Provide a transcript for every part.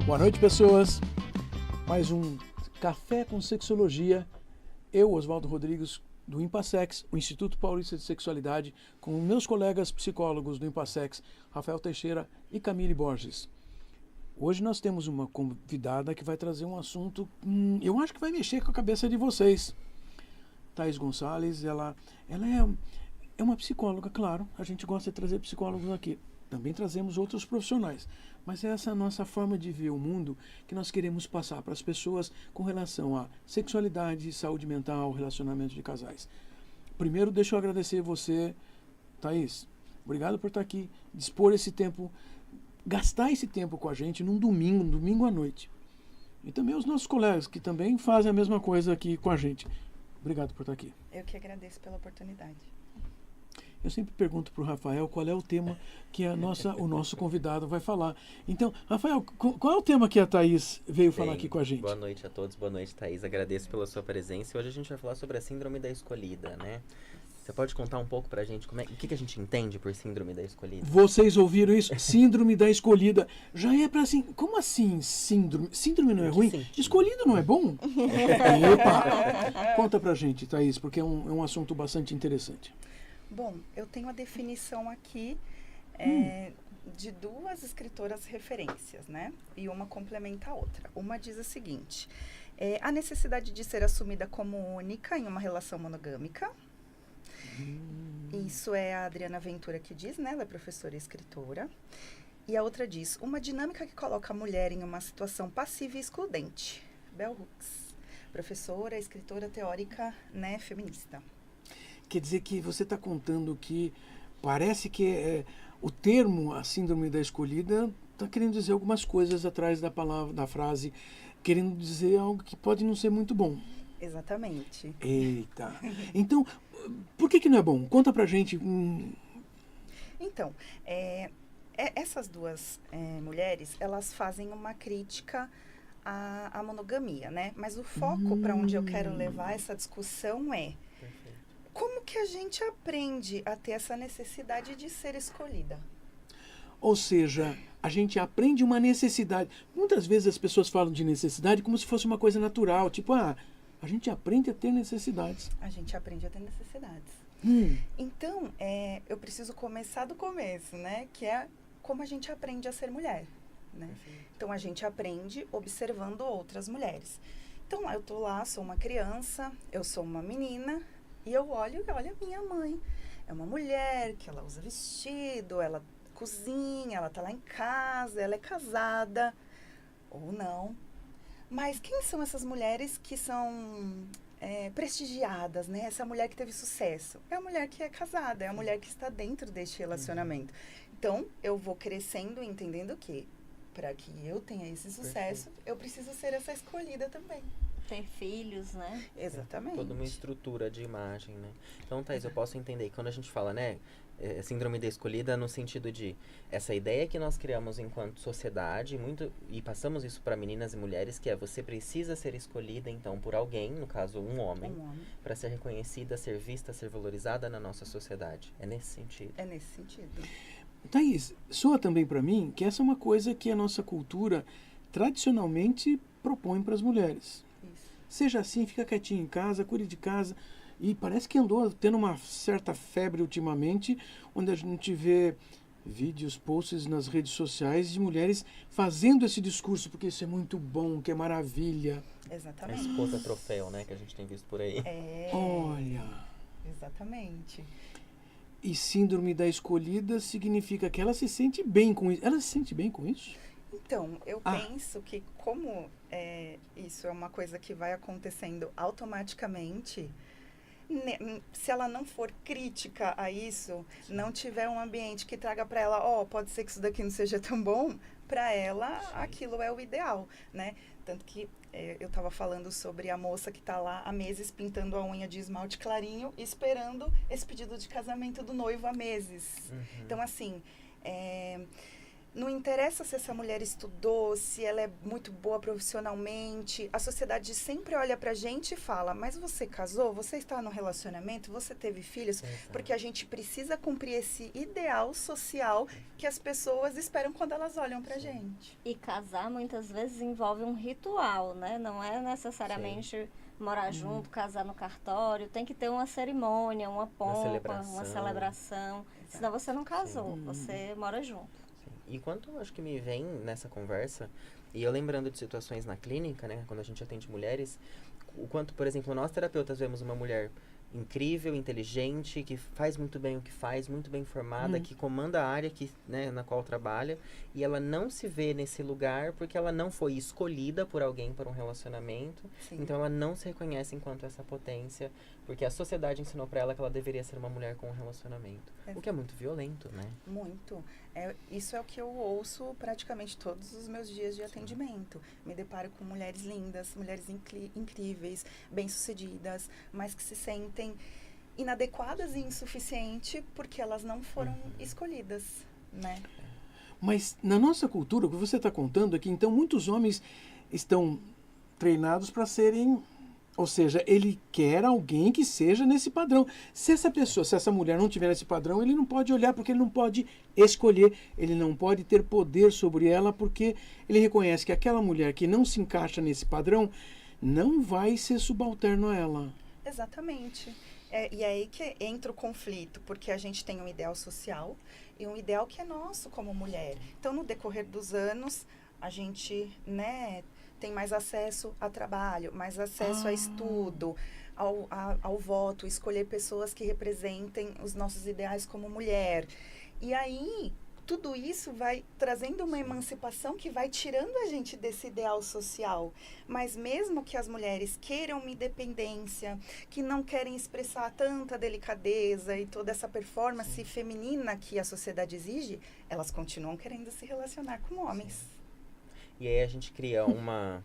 Boa noite, pessoas. Mais um Café com Sexologia. Eu, Oswaldo Rodrigues, do Impassex, o Instituto Paulista de Sexualidade, com meus colegas psicólogos do Impassex, Rafael Teixeira e Camille Borges. Hoje nós temos uma convidada que vai trazer um assunto, eu acho que vai mexer com a cabeça de vocês. Thaís Gonçalves, ela é uma psicóloga, claro, a gente gosta de trazer psicólogos aqui. Também trazemos outros profissionais, mas é essa a nossa forma de ver o mundo que nós queremos passar para as pessoas com relação a sexualidade, saúde mental, relacionamento de casais. Primeiro, deixa eu agradecer você, Thaís. Obrigado por estar aqui, dispor esse tempo, gastar esse tempo com a gente num domingo à noite. E também os nossos colegas, que também fazem a mesma coisa aqui com a gente. Obrigado por estar aqui. Eu que agradeço pela oportunidade. Eu sempre pergunto para o Rafael qual é o tema que o nosso convidado vai falar. Então, Rafael, qual é o tema que a Thaís veio falar aqui com a gente? Boa noite a todos, boa noite, Thaís. Agradeço pela sua presença. Hoje a gente vai falar sobre a síndrome da escolhida, né? Você pode contar um pouco pra gente o que a gente entende por síndrome da escolhida? Vocês ouviram isso? Síndrome da escolhida. Já é pra assim, como assim síndrome? Síndrome não é ruim? Sentido? Escolhido não é bom? Epa! Conta pra gente, Thaís, porque é um assunto bastante interessante. Bom, eu tenho a definição aqui de duas escritoras referências, né? E uma complementa a outra. Uma diz o seguinte: a necessidade de ser assumida como única em uma relação monogâmica. Isso é a Adriana Ventura que diz, né? Ela é professora e escritora. E a outra diz: uma dinâmica que coloca a mulher em uma situação passiva e excludente. Bell Hooks, professora, escritora teórica, né? Feminista. Quer dizer que você está contando que parece que o termo, a síndrome da escolhida, está querendo dizer algumas coisas atrás da palavra, da frase, querendo dizer algo que pode não ser muito bom. Exatamente. Eita. Então, por que não é bom? Conta pra gente. Então, essas duas mulheres, elas fazem uma crítica à monogamia, né? Mas o foco para onde eu quero levar essa discussão é como que a gente aprende a ter essa necessidade de ser escolhida? Ou seja, a gente aprende uma necessidade. Muitas vezes as pessoas falam de necessidade como se fosse uma coisa natural. Tipo, a gente aprende a ter necessidades. A gente aprende a ter necessidades. Então, eu preciso começar do começo, né? Que é como a gente aprende a ser mulher, né? Então, a gente aprende observando outras mulheres. Então, eu tô lá, sou uma criança, eu sou uma menina... E eu olho a minha mãe. É uma mulher que ela usa vestido, ela cozinha, ela tá lá em casa, ela é casada. Ou não. Mas quem são essas mulheres que são prestigiadas, né? Essa mulher que teve sucesso. É a mulher que é casada, é a mulher que está dentro deste relacionamento. Então, eu vou crescendo e entendendo que, para que eu tenha esse sucesso, eu preciso ser essa escolhida também. Ter filhos, né? Exatamente. Toda uma estrutura de imagem, né? Então, Thaís, eu posso entender que quando a gente fala, né, síndrome da escolhida no sentido de essa ideia que nós criamos enquanto sociedade e passamos isso para meninas e mulheres, que você precisa ser escolhida, então, por alguém, no caso, um homem. Para ser reconhecida, ser vista, ser valorizada na nossa sociedade. É nesse sentido. É nesse sentido. Thaís, soa também para mim que essa é uma coisa que a nossa cultura tradicionalmente propõe para as mulheres. Seja assim, fica quietinho em casa, cuide de casa. E parece que andou tendo uma certa febre ultimamente, onde a gente vê vídeos, posts nas redes sociais de mulheres fazendo esse discurso, porque isso é muito bom, que é maravilha. Exatamente. A esposa troféu, né, que a gente tem visto por aí. Olha. Exatamente. E síndrome da escolhida significa que ela se sente bem com isso. Ela se sente bem com isso? Então, eu penso que como isso é uma coisa que vai acontecendo automaticamente, se ela não for crítica a isso, não tiver um ambiente que traga para ela, pode ser que isso daqui não seja tão bom, para ela aquilo é o ideal, né? Tanto que eu estava falando sobre a moça que está lá há meses pintando a unha de esmalte clarinho, esperando esse pedido de casamento do noivo há meses. Então, assim, Não interessa se essa mulher estudou, se ela é muito boa profissionalmente. A sociedade sempre olha pra gente e fala, mas você casou? Você está num relacionamento? Você teve filhos? Exato. Porque a gente precisa cumprir esse ideal social que as pessoas esperam quando elas olham pra gente. E casar muitas vezes envolve um ritual, né? Não é necessariamente morar junto, casar no cartório. Tem que ter uma cerimônia, uma pompa, uma celebração. Senão você não casou, você mora junto. E quanto acho que me vem nessa conversa, e eu lembrando de situações na clínica, né, quando a gente atende mulheres, o quanto, por exemplo, nós terapeutas vemos uma mulher incrível, inteligente, que faz muito bem o que faz, muito bem formada, que comanda a área que, né, na qual trabalha, e ela não se vê nesse lugar porque ela não foi escolhida por alguém para um relacionamento, Sim. então ela não se reconhece enquanto essa potência, porque a sociedade ensinou para ela que ela deveria ser uma mulher com um relacionamento, o que é muito violento, né? Muito. Isso é o que eu ouço praticamente todos os meus dias de atendimento. Me deparo com mulheres lindas, mulheres incríveis, bem-sucedidas, mas que se sentem inadequadas e insuficientes porque elas não foram escolhidas, né? Mas na nossa cultura, o que você está contando aqui, então muitos homens estão treinados para serem... Ou seja, ele quer alguém que seja nesse padrão. Se essa mulher não tiver nesse padrão, ele não pode olhar porque ele não pode escolher, ele não pode ter poder sobre ela porque ele reconhece que aquela mulher que não se encaixa nesse padrão não vai ser subalterno a ela. Exatamente. E aí que entra o conflito, porque a gente tem um ideal social e um ideal que é nosso como mulher. Então, no decorrer dos anos, a gente, né, tem mais acesso a trabalho, mais acesso a estudo, ao voto, escolher pessoas que representem os nossos ideais como mulher. E aí, tudo isso vai trazendo uma emancipação que vai tirando a gente desse ideal social. Mas mesmo que as mulheres queiram uma independência, que não querem expressar tanta delicadeza e toda essa performance feminina que a sociedade exige, elas continuam querendo se relacionar com homens. E aí a gente cria uma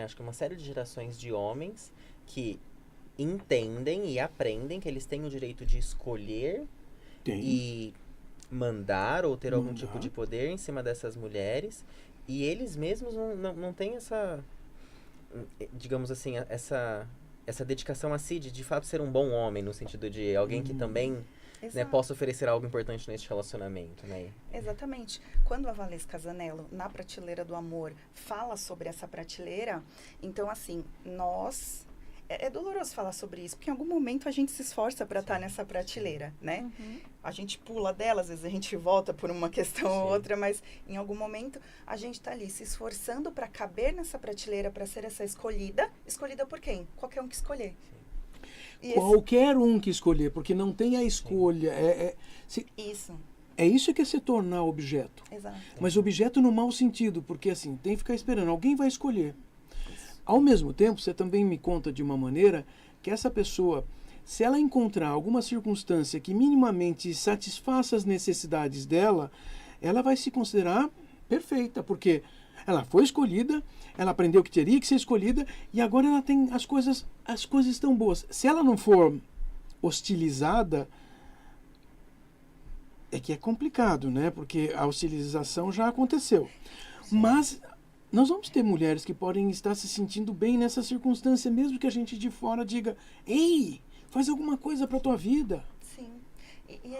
acho que uma série de gerações de homens que entendem e aprendem que eles têm o direito de escolher e mandar ou ter algum tipo de poder em cima dessas mulheres, e eles mesmos não têm essa, digamos assim, essa dedicação a si de fato ser um bom homem, no sentido de alguém que também, né, possa oferecer algo importante nesse relacionamento, né? Exatamente. Quando a Valesca Casanello, na Prateleira do Amor, fala sobre essa prateleira, então, assim, nós... É doloroso falar sobre isso, porque em algum momento a gente se esforça para estar nessa prateleira, né? A gente pula dela, às vezes a gente volta por uma questão ou outra, mas em algum momento a gente está ali se esforçando para caber nessa prateleira, para ser essa escolhida. Escolhida por quem? Qualquer um que escolher. Qualquer um que escolher, porque não tem a escolha. Isso. É isso que é se tornar objeto. Exato. Mas objeto no mau sentido, porque assim, tem que ficar esperando, alguém vai escolher. Ao mesmo tempo, você também me conta de uma maneira que essa pessoa, se ela encontrar alguma circunstância que minimamente satisfaça as necessidades dela, ela vai se considerar perfeita, porque ela foi escolhida, ela aprendeu que teria que ser escolhida e agora ela tem as coisas estão boas. Se ela não for hostilizada, é que é complicado, né? Porque a hostilização já aconteceu. Mas nós vamos ter mulheres que podem estar se sentindo bem nessa circunstância, mesmo que a gente de fora diga, ei, faz alguma coisa para a tua vida. Sim. E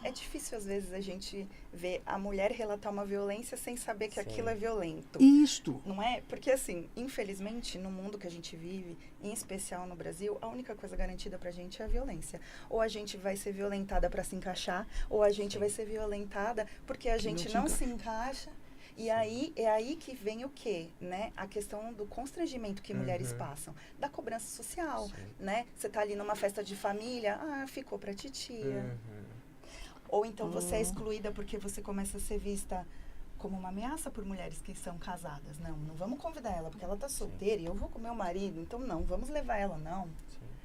é difícil, às vezes, a gente ver a mulher relatar uma violência sem saber que aquilo é violento. Isto. Não é? Porque, assim, infelizmente, no mundo que a gente vive, em especial no Brasil, a única coisa garantida pra gente é a violência. Ou a gente vai ser violentada para se encaixar, ou a gente vai ser violentada porque a gente não se encaixa. E aí, é aí que vem o quê, né? A questão do constrangimento que mulheres passam, da cobrança social, né? Você tá ali numa festa de família, ficou pra titia. Ou então você é excluída porque você começa a ser vista como uma ameaça por mulheres que são casadas. Não vamos convidar ela porque ela tá solteira e eu vou com meu marido, então não, vamos levar ela, não.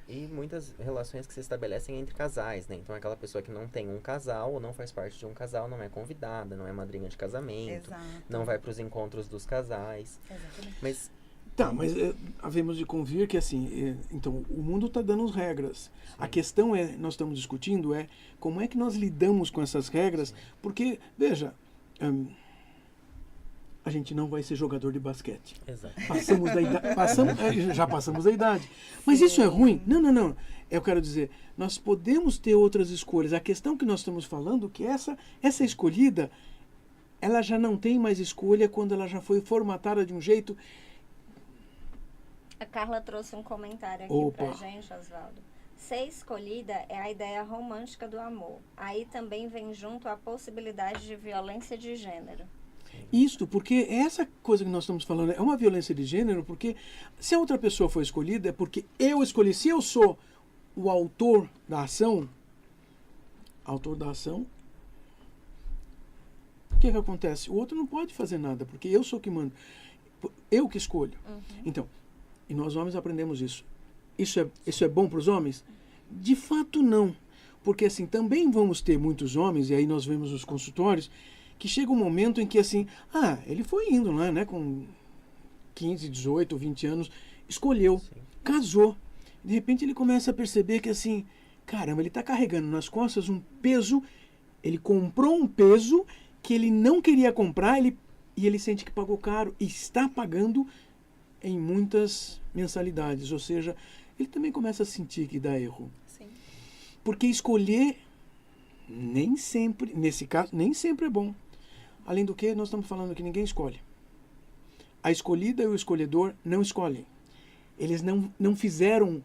E muitas relações que se estabelecem entre casais, né? Então, aquela pessoa que não tem um casal ou não faz parte de um casal não é convidada, não é madrinha de casamento, Exato. não vai para os encontros dos casais. Exatamente. Mas Tá, mas havemos de convir que assim, então o mundo está dando as regras. Sim. A questão nós estamos discutindo como é que nós lidamos com essas regras, sim, porque, veja, a gente não vai ser jogador de basquete. Exato. Já passamos da idade. Mas sim, isso é ruim? Não. Eu quero dizer, nós podemos ter outras escolhas. A questão que nós estamos falando é que essa escolhida, ela já não tem mais escolha quando ela já foi formatada de um jeito. A Carla trouxe um comentário aqui pra gente, Oswaldo. Ser escolhida é a ideia romântica do amor. Aí também vem junto a possibilidade de violência de gênero. Isto, porque essa coisa que nós estamos falando é uma violência de gênero, porque se a outra pessoa foi escolhida, é porque eu escolhi. Se eu sou o autor da ação, o que acontece? O outro não pode fazer nada, porque eu sou que mando. Eu que escolho. Uhum. Então, e nós homens aprendemos isso. Isso é bom para os homens? De fato, não. Porque, assim, também vamos ter muitos homens, e aí nós vemos os consultórios, que chega um momento em que, assim, ele foi indo lá, né, com 15, 18, 20 anos, escolheu, sim, casou. De repente ele começa a perceber que, assim, caramba, ele está carregando nas costas um peso, ele comprou um peso que ele não queria comprar, e ele sente que pagou caro, e está pagando em muitas mensalidades, ou seja, ele também começa a sentir que dá erro. Sim. Porque escolher, nem sempre, nesse caso, nem sempre é bom. Além do que, nós estamos falando que ninguém escolhe. A escolhida e o escolhedor não escolhem. Eles não fizeram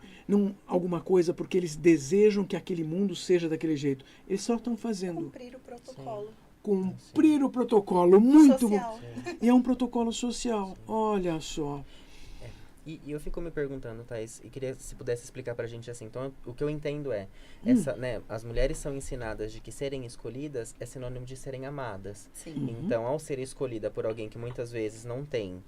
alguma coisa porque eles desejam que aquele mundo seja daquele jeito. Eles só estão fazendo. Cumprir o protocolo. Sim. Cumprir o protocolo. Muito social. Bom. E é um protocolo social. Sim. Olha só. E eu fico me perguntando, Thais, e queria se pudesse explicar pra gente assim. Então, o que eu entendo as mulheres são ensinadas de que serem escolhidas é sinônimo de serem amadas. Sim. Uhum. Então, ao ser escolhida por alguém que muitas vezes não tem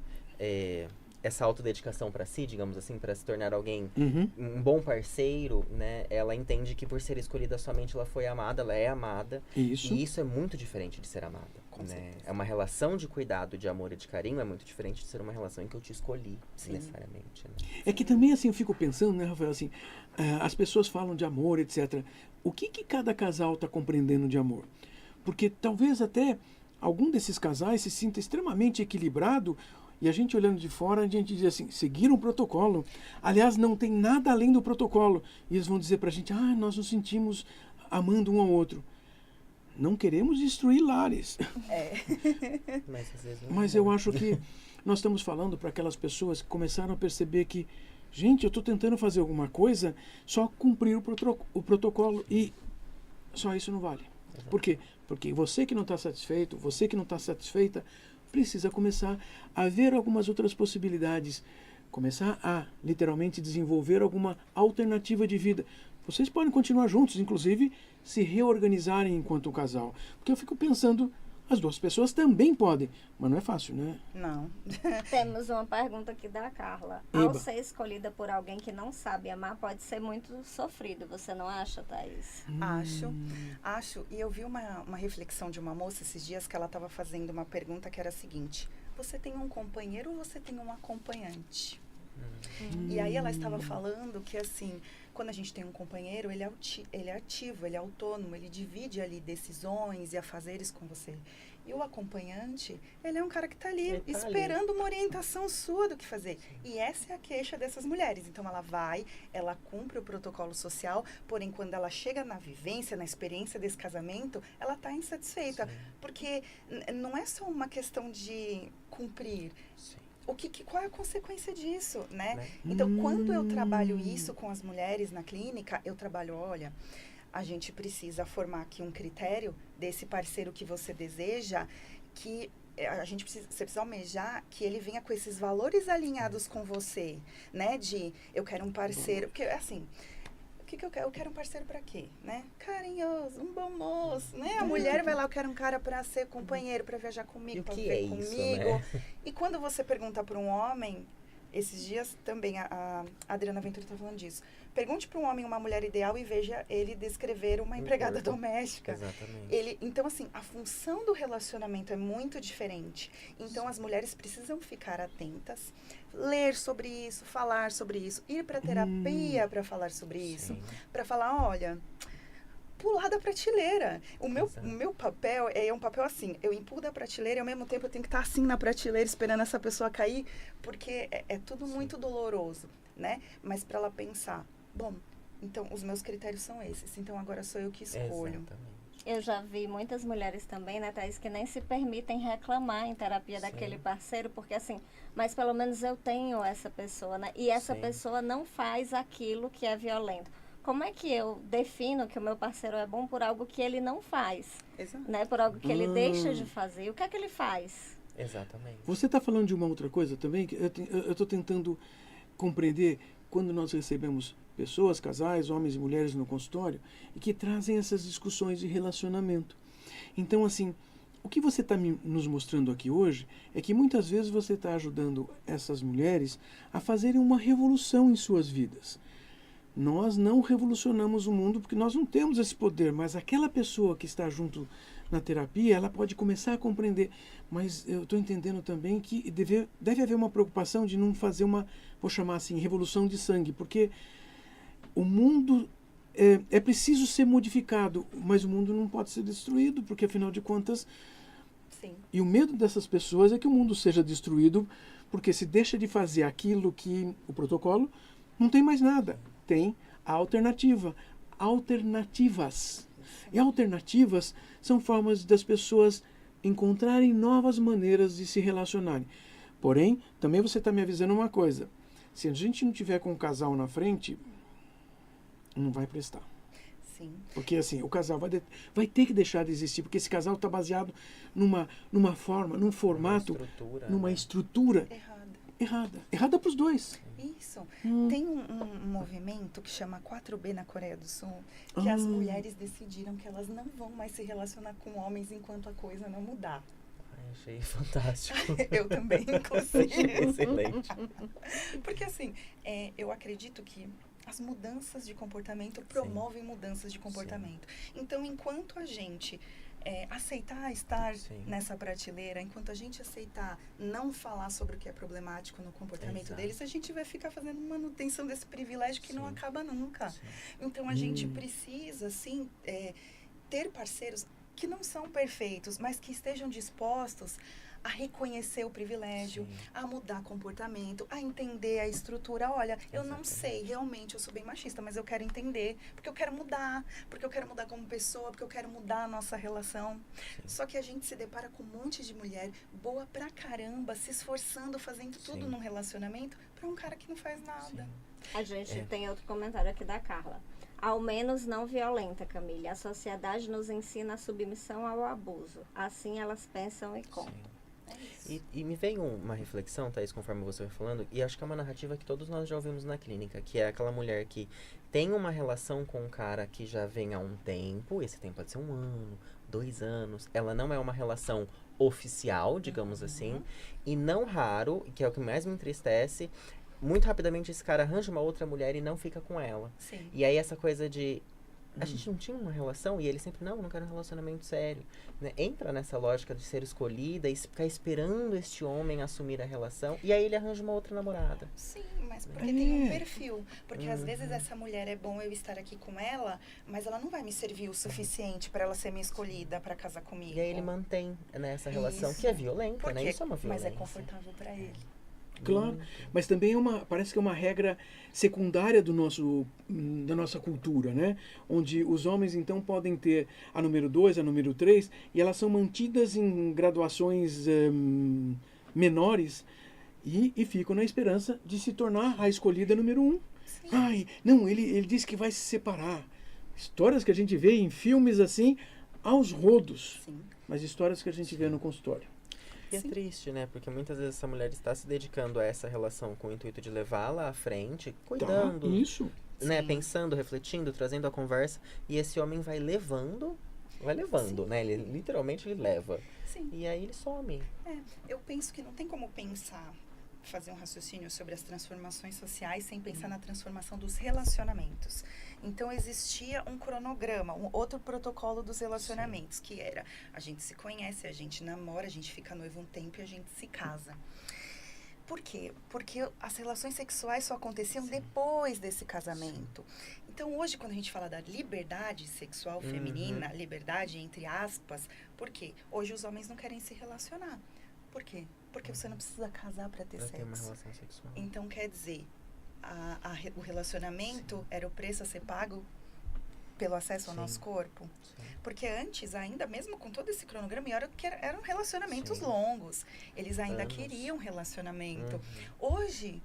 essa autodedicação pra si, digamos assim, pra se tornar alguém, um bom parceiro, né? Ela entende que por ser escolhida somente ela foi amada, ela é amada. Isso. E isso é muito diferente de ser amada. Né? É uma relação de cuidado, de amor e de carinho, é muito diferente de ser uma relação em que eu te escolhi, sim, necessariamente. Né? É que também, assim, eu fico pensando, né, Rafael, assim, as pessoas falam de amor, etc. O que cada casal está compreendendo de amor? Porque talvez até algum desses casais se sinta extremamente equilibrado e a gente olhando de fora, a gente diz assim, seguiram o protocolo. Aliás, não tem nada além do protocolo. E eles vão dizer pra gente, nós nos sentimos amando um ao outro. Não queremos destruir lares. Mas eu acho que nós estamos falando para aquelas pessoas que começaram a perceber que, gente, eu estou tentando fazer alguma coisa, só cumprir o protocolo e só isso não vale. Exato. Por quê? Porque você que não está satisfeito, você que não está satisfeita, precisa começar a ver algumas outras possibilidades, começar a literalmente desenvolver alguma alternativa de vida. Vocês podem continuar juntos, inclusive se reorganizarem enquanto casal. Porque eu fico pensando, as duas pessoas também podem, mas não é fácil, né? Não. Temos uma pergunta aqui da Carla. Eba. Ao ser escolhida por alguém que não sabe amar, pode ser muito sofrido. Você não acha, Thais? Acho. E eu vi uma reflexão de uma moça esses dias que ela estava fazendo uma pergunta que era a seguinte: você tem um companheiro ou você tem um acompanhante? E aí ela estava falando que, assim, quando a gente tem um companheiro, ele é ativo, ele é autônomo, ele divide ali decisões e afazeres com você. E o acompanhante, ele é um cara que está ali esperando uma orientação sua do que fazer. E essa é a queixa dessas mulheres. Então ela cumpre o protocolo social, porém quando ela chega na vivência, na experiência desse casamento, ela está insatisfeita. Sim. Porque não é só uma questão de cumprir. Sim. Qual é a consequência disso, né? Então, quando eu trabalho isso com as mulheres na clínica, eu trabalho, olha, a gente precisa formar aqui um critério desse parceiro que você deseja, que você precisa almejar que ele venha com esses valores alinhados com você, né? Eu quero um parceiro, porque assim, o que eu quero? Eu quero um parceiro para quê, né? Carinhoso, um bom moço, né? A mulher vai lá, eu quero um cara para ser companheiro, para viajar comigo, para viver comigo. Isso, né? E quando você pergunta para um homem, Esses dias também a Adriana Ventura está falando disso. Pergunte para um homem uma mulher ideal e veja ele descrever uma empregada doméstica. Exatamente. Então, assim, a função do relacionamento é muito diferente. Então, as mulheres precisam ficar atentas, ler sobre isso, falar sobre isso, ir para terapia para falar sobre isso, para falar, olha, pular da prateleira. O meu papel é um papel assim, eu empurro da prateleira e ao mesmo tempo eu tenho que estar assim na prateleira esperando essa pessoa cair, porque é tudo muito doloroso, né? Mas para ela pensar, bom, então os meus critérios são esses, então agora sou eu que escolho. Exatamente. Eu já vi muitas mulheres também, né, Thaís, que nem se permitem reclamar em terapia daquele parceiro, porque assim, mas pelo menos eu tenho essa pessoa, né? E essa pessoa não faz aquilo que é violento. Como é que eu defino que o meu parceiro é bom por algo que ele não faz? Exato. Né? Por algo que ele deixa de fazer. O que é que ele faz? Exatamente. Você está falando de uma outra coisa também, que eu estou tentando compreender quando nós recebemos pessoas, casais, homens e mulheres no consultório, e que trazem essas discussões de relacionamento. Então, assim, o que você está nos mostrando aqui hoje é que muitas vezes você está ajudando essas mulheres a fazerem uma revolução em suas vidas. Nós não revolucionamos o mundo porque nós não temos esse poder, mas aquela pessoa que está junto na terapia, ela pode começar a compreender. Mas eu estou entendendo também que deve haver uma preocupação de não fazer uma, vou chamar assim, revolução de sangue, porque o mundo é preciso ser modificado, mas o mundo não pode ser destruído, porque afinal de contas... Sim. E o medo dessas pessoas é que o mundo seja destruído, porque se deixa de fazer aquilo que o protocolo, não tem mais nada. Tem a alternativa. Alternativas. E alternativas são formas das pessoas encontrarem novas maneiras de se relacionarem. Porém, também você está me avisando uma coisa. Se a gente não tiver com o casal na frente, não vai prestar. Sim. Porque assim, o casal vai ter que deixar de existir, porque esse casal está baseado numa forma, num formato, numa estrutura errada para os dois. Isso. Tem um movimento que chama 4B na Coreia do Sul, que as mulheres decidiram que elas não vão mais se relacionar com homens enquanto a coisa não mudar. Achei fantástico. Eu também, inclusive. Excelente. Porque assim, eu acredito que as mudanças de comportamento promovem mudanças de comportamento. Então, enquanto a gente aceitar estar nessa prateleira, enquanto a gente aceitar não falar sobre o que é problemático no comportamento deles, a gente vai ficar fazendo manutenção desse privilégio que não acaba nunca. Então, a gente precisa, sim, ter parceiros que não são perfeitos, mas que estejam dispostos a reconhecer o privilégio, a mudar comportamento, a entender a estrutura. Olha, eu não sei, realmente, eu sou bem machista, mas eu quero entender, porque eu quero mudar como pessoa, porque eu quero mudar a nossa relação. Só que a gente se depara com um monte de mulher boa pra caramba, se esforçando, fazendo tudo num relacionamento, pra um cara que não faz nada. A gente tem outro comentário aqui da Carla. Ao menos não violenta, Camille. A sociedade nos ensina a submissão ao abuso. Assim elas pensam e contam. E me veio uma reflexão, Thaís, conforme você vai falando, e acho que é uma narrativa que todos nós já ouvimos na clínica, que é aquela mulher que tem uma relação com um cara que já vem há um tempo, esse tempo pode ser 1 ano, 2 anos, ela não é uma relação oficial, digamos assim, e não raro, que é o que mais me entristece, muito rapidamente esse cara arranja uma outra mulher e não fica com ela. Sim. E aí essa coisa de... A gente não tinha uma relação, e ele sempre, não quero um relacionamento sério. Né? Entra nessa lógica de ser escolhida e ficar esperando este homem assumir a relação, e aí ele arranja uma outra namorada. Sim, mas porque tem um perfil. Porque às vezes essa mulher é bom eu estar aqui com ela, mas ela não vai me servir o suficiente para ela ser minha escolhida para casar comigo. E aí ele mantém, né, essa relação que é violenta, né? Isso é uma violência. Mas é confortável para ele. Claro, mas também parece que é uma regra secundária da nossa cultura, né? Onde os homens então podem ter a número 2, a número 3, e elas são mantidas em graduações menores e ficam na esperança de se tornar a escolhida número 1. Ai, não, ele disse que vai se separar. Histórias que a gente vê em filmes assim, aos rodos, mas histórias que a gente vê no consultório. E é triste, né? Porque muitas vezes essa mulher está se dedicando a essa relação com o intuito de levá-la à frente, cuidando, né? Pensando, refletindo, trazendo a conversa. E esse homem vai levando, né? Ele literalmente ele leva. Sim. E aí ele some. Eu penso que não tem como pensar fazer um raciocínio sobre as transformações sociais sem pensar na transformação dos relacionamentos. Então, existia um cronograma, um outro protocolo dos relacionamentos, que era, a gente se conhece, a gente namora, a gente fica noivo um tempo e a gente se casa. Por quê? Porque as relações sexuais só aconteciam depois desse casamento. Então, hoje, quando a gente fala da liberdade sexual feminina, liberdade entre aspas, por quê? Hoje os homens não querem se relacionar. Por quê? Porque você não precisa casar para ter sexo. Ter uma relação sexual. Então, quer dizer, o relacionamento era o preço a ser pago pelo acesso ao nosso corpo. Porque antes, ainda mesmo com todo esse cronograma, eram relacionamentos longos. Eles ainda queriam relacionamento. Hoje,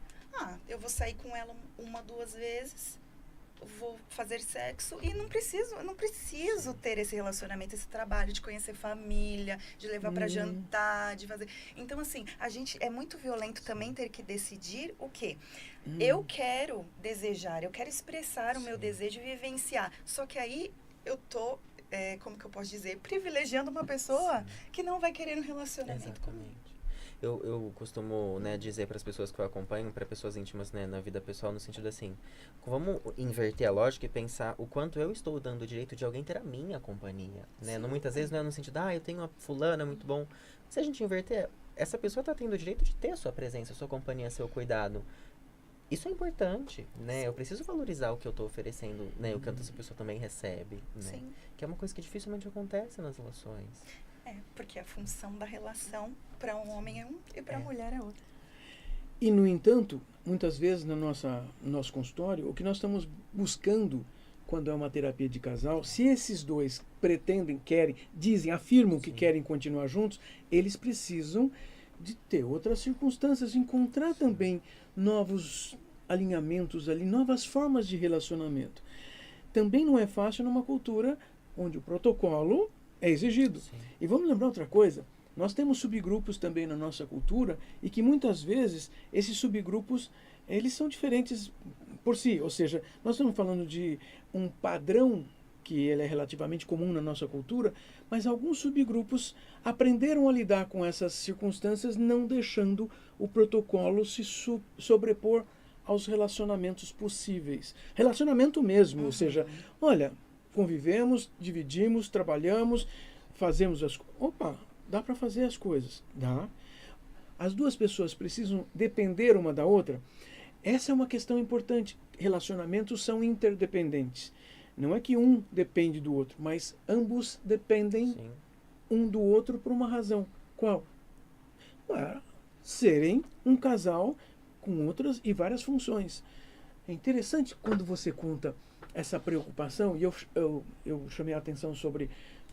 eu vou sair com ela 1, 2 vezes, vou fazer sexo e não preciso ter esse relacionamento, esse trabalho de conhecer família, de levar para jantar, de fazer. Então, assim, a gente é muito violento também ter que decidir o quê? Eu quero desejar, eu quero expressar o meu desejo e vivenciar. Só que aí eu tô, como que eu posso dizer, privilegiando uma pessoa que não vai querer um relacionamento comigo. Eu costumo, né, dizer para as pessoas que eu acompanho, para pessoas íntimas, né, na vida pessoal, no sentido assim, vamos inverter a lógica e pensar o quanto eu estou dando o direito de alguém ter a minha companhia, né? Muitas vezes não é no sentido, eu tenho uma fulana, muito bom. Se a gente inverter, essa pessoa está tendo o direito de ter a sua presença, a sua companhia, seu cuidado. Isso é importante, né? Eu preciso valorizar o que eu estou oferecendo, né? O que essa pessoa também recebe, né? Sim. Que é uma coisa que dificilmente acontece nas relações. Porque a função da relação para um homem é um e para a mulher é outra. E, no entanto, muitas vezes no nosso consultório, o que nós estamos buscando quando é uma terapia de casal, se esses dois pretendem, querem, dizem, afirmam que querem continuar juntos, eles precisam de ter outras circunstâncias, encontrar também novos alinhamentos ali, novas formas de relacionamento. Também não é fácil numa cultura onde o protocolo é exigido. E vamos lembrar outra coisa, nós temos subgrupos também na nossa cultura e que muitas vezes esses subgrupos, eles são diferentes por si, ou seja, nós estamos falando de um padrão que ele é relativamente comum na nossa cultura, mas alguns subgrupos aprenderam a lidar com essas circunstâncias, não deixando o protocolo se sobrepor aos relacionamentos possíveis. Relacionamento mesmo, ou seja, olha, convivemos, dividimos, trabalhamos, fazemos as coisas. Opa, dá para fazer as coisas. Dá. As duas pessoas precisam depender uma da outra. Essa é uma questão importante. Relacionamentos são interdependentes. Não é que um depende do outro, mas ambos dependem um do outro por uma razão. Qual? Serem um casal com outras e várias funções. É interessante quando você conta essa preocupação, e eu chamei a atenção sobre,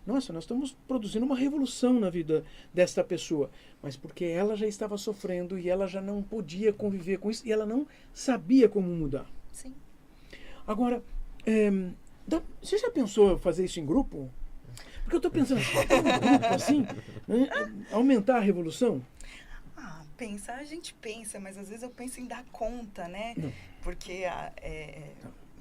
nossa, nós estamos produzindo uma revolução na vida desta pessoa, mas porque ela já estava sofrendo e ela já não podia conviver com isso, e ela não sabia como mudar. Sim. Agora, você já pensou em fazer isso em grupo? Porque eu estou pensando, um grupo assim, né, aumentar a revolução? Pensar a gente pensa, mas às vezes eu penso em dar conta, né? Não. Porque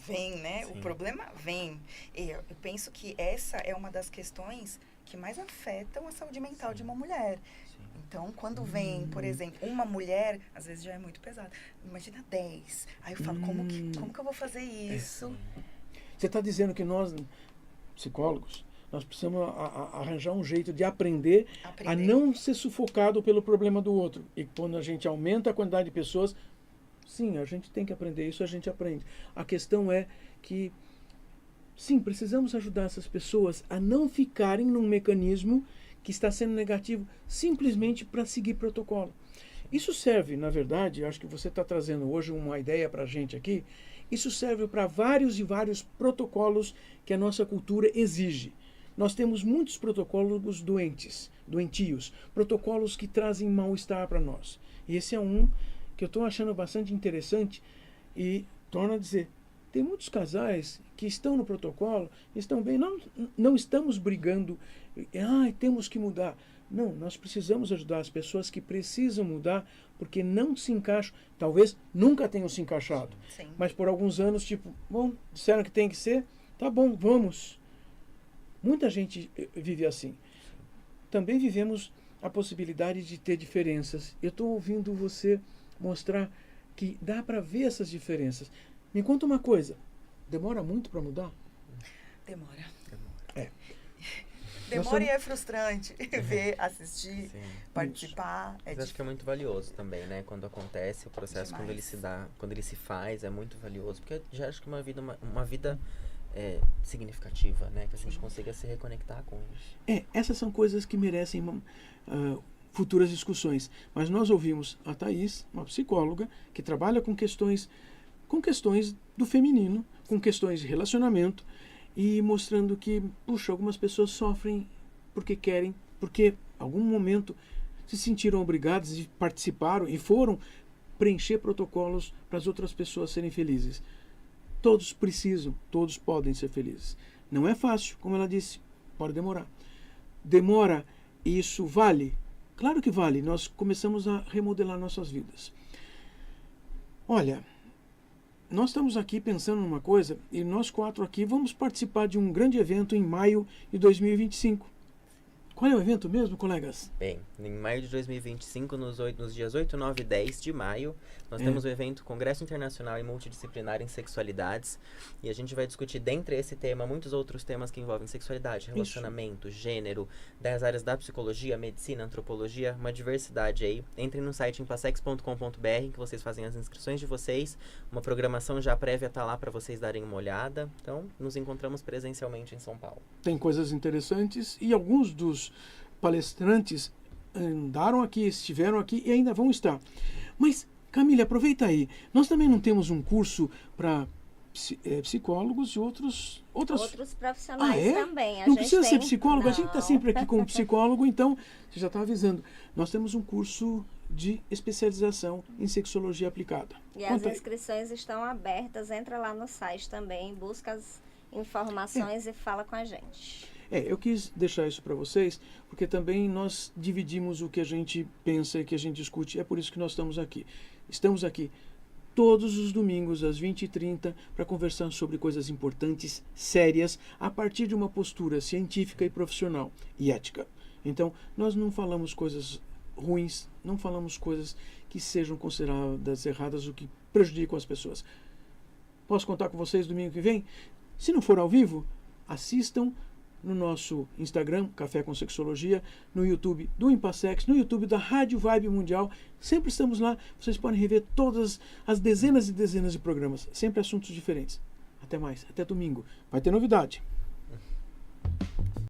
vem, né? O problema vem. Eu penso que essa é uma das questões que mais afetam a saúde mental de uma mulher. Então, quando vem, por exemplo, uma mulher, às vezes já é muito pesado. Imagina 10. Aí eu falo, como que eu vou fazer isso? Você está dizendo que nós, psicólogos, nós precisamos arranjar um jeito de aprender a não ser sufocado pelo problema do outro. E quando a gente aumenta a quantidade de pessoas, sim, a gente tem que aprender isso, a gente aprende. A questão é que, sim, precisamos ajudar essas pessoas a não ficarem num mecanismo que está sendo negativo simplesmente para seguir protocolo. Isso serve, na verdade, acho que você está trazendo hoje uma ideia para a gente aqui, isso serve para vários e vários protocolos que a nossa cultura exige. Nós temos muitos protocolos doentios, protocolos que trazem mal-estar para nós. E esse é um que eu estou achando bastante interessante e torno a dizer, tem muitos casais que estão no protocolo, estão bem, não estamos brigando, temos que mudar. Não, nós precisamos ajudar as pessoas que precisam mudar porque não se encaixam, talvez nunca tenham se encaixado, mas por alguns anos, disseram que tem que ser, tá bom, vamos. Muita gente vive assim. Também vivemos a possibilidade de ter diferenças. Eu estou ouvindo você mostrar que dá para ver essas diferenças. Me conta uma coisa, demora muito para mudar? Demora. É. Demora e é frustrante ver, assistir, Sim. participar. É Mas acho que é muito valioso também, né? Quando acontece o processo, quando ele Demais. se dá, quando ele se faz, é muito valioso. Porque já acho que uma vida significativa, né? Que a gente consiga se reconectar com isso. Essas são coisas que merecem futuras discussões. Mas nós ouvimos a Thaís, uma psicóloga, que trabalha com questões do feminino, com questões de relacionamento, e mostrando que, puxa, algumas pessoas sofrem porque querem, porque em algum momento se sentiram obrigadas e participaram e foram preencher protocolos para as outras pessoas serem felizes. Todos precisam, todos podem ser felizes. Não é fácil, como ela disse, pode demorar. Demora, isso vale? Claro que vale, nós começamos a remodelar nossas vidas. Olha, nós estamos aqui pensando numa coisa, e nós 4 aqui vamos participar de um grande evento em maio de 2025. Qual é o evento mesmo, colegas? Bem, em maio de 2025, nos dias 8, 9 e 10 de maio, nós temos o evento Congresso Internacional e Multidisciplinar em Sexualidades. E a gente vai discutir, dentre esse tema, muitos outros temas que envolvem sexualidade, relacionamento, gênero, das áreas da psicologia, medicina, antropologia, uma diversidade aí. Entrem no site impassex.com.br, que vocês fazem as inscrições de vocês. Uma programação já prévia está lá para vocês darem uma olhada. Então, nos encontramos presencialmente em São Paulo. Tem coisas interessantes e alguns dos palestrantes andaram aqui, estiveram aqui e ainda vão estar. Mas, Camille, aproveita aí. Nós também não temos um curso para psicólogos e outros profissionais também. Não precisa ser psicólogo, não. A gente está sempre aqui como psicólogo, então você já está avisando. Nós temos um curso de especialização em sexologia aplicada. E as inscrições estão abertas, entra lá no site também, busca as informações e fala com a gente. Eu quis deixar isso para vocês, porque também nós dividimos o que a gente pensa e que a gente discute. É por isso que nós estamos aqui. Estamos aqui todos os domingos, às 20h30, para conversar sobre coisas importantes, sérias, a partir de uma postura científica e profissional e ética. Então, nós não falamos coisas ruins, não falamos coisas que sejam consideradas erradas ou que prejudicam as pessoas. Posso contar com vocês domingo que vem? Se não for ao vivo, assistam no nosso Instagram, Café com Sexologia, no YouTube do Impassex, no YouTube da Rádio Vibe Mundial. Sempre estamos lá. Vocês podem rever todas as dezenas e dezenas de programas, sempre assuntos diferentes. Até mais, até domingo. Vai ter novidade.